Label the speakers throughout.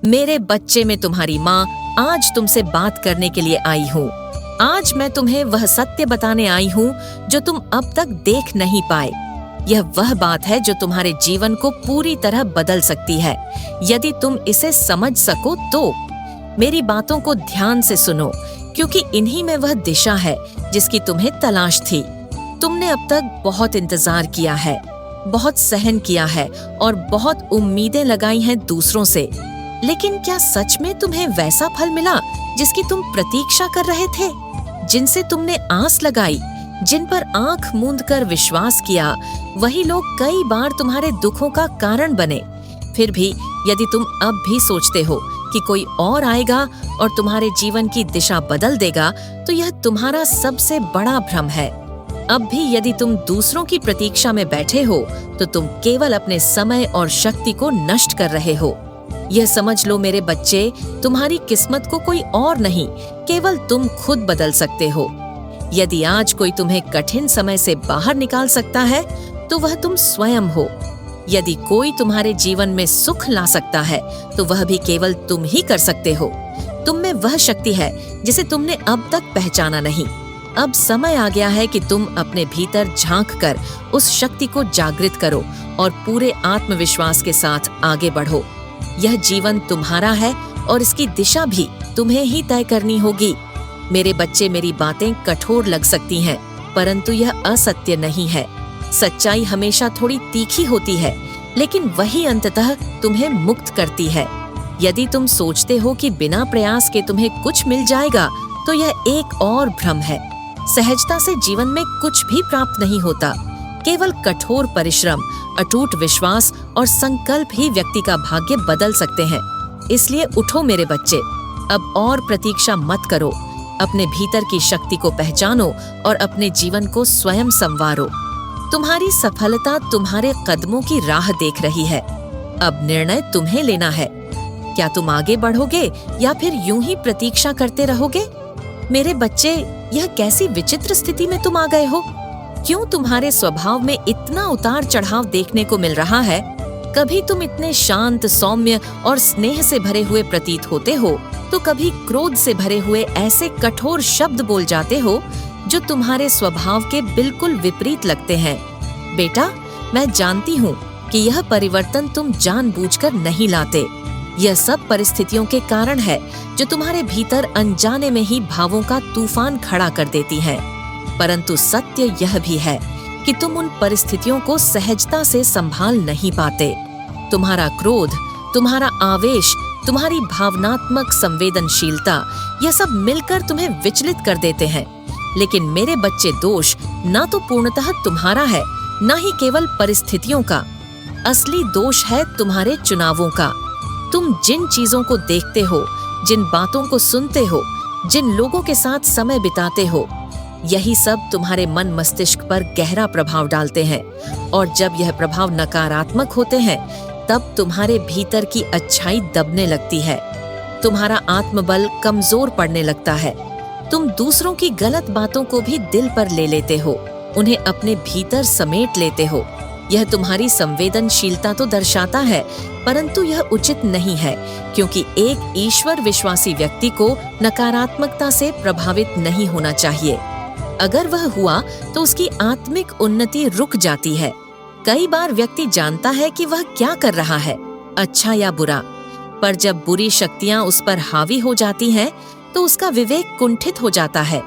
Speaker 1: मेरे बच्चे, में तुम्हारी माँ आज तुमसे बात करने के लिए आई हूँ। आज मैं तुम्हें वह सत्य बताने आई हूँ जो तुम अब तक देख नहीं पाए। यह वह बात है जो तुम्हारे जीवन को पूरी तरह बदल सकती है। यदि तुम इसे समझ सको तो मेरी बातों को ध्यान से सुनो, क्योंकि इन्हीं में वह दिशा है जिसकी तुम्हें तलाश थी। तुमने अब तक बहुत इंतजार किया है, बहुत सहन किया है और बहुत उम्मीदें लगाई हैं दूसरों से। लेकिन क्या सच में तुम्हें वैसा फल मिला जिसकी तुम प्रतीक्षा कर रहे थे? जिनसे तुमने आस लगाई, जिन पर आंख मूंद कर विश्वास किया, वही लोग कई बार तुम्हारे दुखों का कारण बने। फिर भी यदि तुम अब भी सोचते हो कि कोई और आएगा और तुम्हारे जीवन की दिशा बदल देगा, तो यह तुम्हारा सबसे बड़ा भ्रम है। अब भी यदि तुम दूसरों की प्रतीक्षा में बैठे हो, तो तुम केवल अपने समय और शक्ति को नष्ट कर रहे हो। यह समझ लो मेरे बच्चे, तुम्हारी किस्मत को कोई और नहीं, केवल तुम खुद बदल सकते हो। यदि आज कोई तुम्हें कठिन समय से बाहर निकाल सकता है, तो वह तुम स्वयं हो। यदि कोई तुम्हारे जीवन में सुख ला सकता है, तो वह भी केवल तुम ही कर सकते हो। तुम में वह शक्ति है जिसे तुमने अब तक पहचाना नहीं। अब समय आ गया है कि तुम अपने भीतर झांक कर उस शक्ति को जागृत करो और पूरे आत्मविश्वास के साथ आगे बढ़ो। यह जीवन तुम्हारा है और इसकी दिशा भी तुम्हें ही तय करनी होगी। मेरे बच्चे, मेरी बातें कठोर लग सकती हैं, परंतु यह असत्य नहीं है। सच्चाई हमेशा थोड़ी तीखी होती है, लेकिन वही अंततः तुम्हें मुक्त करती है। यदि तुम सोचते हो कि बिना प्रयास के तुम्हें कुछ मिल जाएगा, तो यह एक और भ्रम है। सहजता से जीवन में कुछ भी प्राप्त नहीं होता। केवल कठोर परिश्रम, अटूट विश्वास और संकल्प ही व्यक्ति का भाग्य बदल सकते हैं। इसलिए उठो मेरे बच्चे, अब और प्रतीक्षा मत करो। अपने भीतर की शक्ति को पहचानो और अपने जीवन को स्वयं संवारो। तुम्हारी सफलता तुम्हारे कदमों की राह देख रही है। अब निर्णय तुम्हें लेना है। क्या तुम आगे बढ़ोगे या फिर यूं ही प्रतीक्षा करते रहोगे? मेरे बच्चे, यह कैसी विचित्र स्थिति में तुम आ गए हो? क्यों तुम्हारे स्वभाव में इतना उतार चढ़ाव देखने को मिल रहा है? कभी तुम इतने शांत, सौम्य और स्नेह से भरे हुए प्रतीत होते हो, तो कभी क्रोध से भरे हुए ऐसे कठोर शब्द बोल जाते हो जो तुम्हारे स्वभाव के बिल्कुल विपरीत लगते हैं। बेटा, मैं जानती हूँ कि यह परिवर्तन तुम जानबूझकर नहीं लाते। यह सब परिस्थितियों के कारण है जो तुम्हारे भीतर अनजाने में ही भावों का तूफान खड़ा कर देती हैं। परंतु सत्य यह भी है कि तुम उन परिस्थितियों को सहजता से संभाल नहीं पाते। तुम्हारा क्रोध, तुम्हारा आवेश, तुम्हारी भावनात्मक संवेदनशीलता, यह सब मिलकर तुम्हें विचलित कर देते हैं। लेकिन मेरे बच्चे, दोष ना तो पूर्णतः तुम्हारा है, न ही केवल परिस्थितियों का। असली दोष है तुम्हारे चुनावों का। तुम जिन चीजों को देखते हो, जिन बातों को सुनते हो, जिन लोगों के साथ समय बिताते हो, यही सब तुम्हारे मन मस्तिष्क पर गहरा प्रभाव डालते हैं। और जब यह प्रभाव नकारात्मक होते हैं, तब तुम्हारे भीतर की अच्छाई दबने लगती है। तुम्हारा आत्मबल कमजोर पड़ने लगता है। तुम दूसरों की गलत बातों को भी दिल पर ले लेते हो, उन्हें अपने भीतर समेट लेते हो। यह तुम्हारी संवेदनशीलता तो दर्शाता है, परंतु यह उचित नहीं है, क्योंकि एक ईश्वर विश्वासी व्यक्ति को नकारात्मकता से प्रभावित नहीं होना चाहिए। अगर वह हुआ तो उसकी आत्मिक उन्नति रुक जाती है। कई बार व्यक्ति जानता है कि वह क्या कर रहा है, अच्छा या बुरा, पर जब बुरी शक्तियां उस पर हावी हो जाती हैं, तो उसका विवेक कुंठित हो जाता है।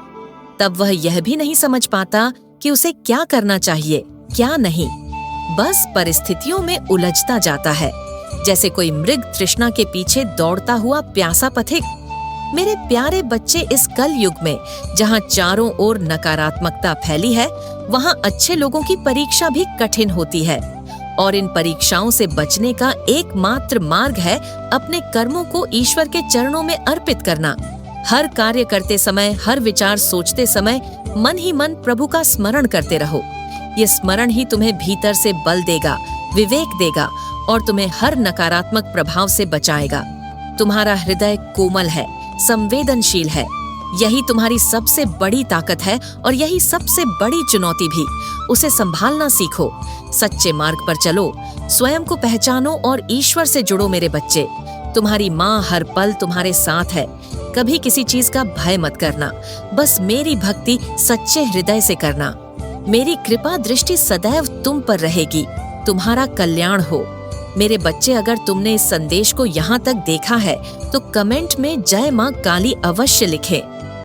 Speaker 1: तब वह यह भी नहीं समझ पाता कि उसे क्या करना चाहिए, क्या नहीं। बस परिस्थितियों में उलझता जाता है, जैसे कोई मृग तृष्णा के पीछे दौड़ता हुआ प्यासा पथिक। मेरे प्यारे बच्चे, इस कल युग में जहाँ चारों ओर नकारात्मकता फैली है, वहाँ अच्छे लोगों की परीक्षा भी कठिन होती है। और इन परीक्षाओं से बचने का एकमात्र मार्ग है अपने कर्मों को ईश्वर के चरणों में अर्पित करना। हर कार्य करते समय, हर विचार सोचते समय मन ही मन प्रभु का स्मरण करते रहो। ये स्मरण ही तुम्हें भीतर से बल देगा, विवेक देगा और तुम्हें हर नकारात्मक प्रभाव से बचाएगा। तुम्हारा हृदय कोमल है, संवेदनशील है। यही तुम्हारी सबसे बड़ी ताकत है और यही सबसे बड़ी चुनौती भी। उसे संभालना सीखो, सच्चे मार्ग पर चलो, स्वयं को पहचानो और ईश्वर से जुड़ो मेरे बच्चे। तुम्हारी माँ हर पल तुम्हारे साथ है। कभी किसी चीज का भय मत करना, बस मेरी भक्ति सच्चे हृदय से करना। मेरी कृपा दृष्टि सदैव तुम पर रहेगी। तुम्हारा कल्याण हो। मेरे बच्चे, अगर तुमने इस संदेश को यहाँ तक देखा है तो कमेंट में जय माँ काली अवश्य लिखें।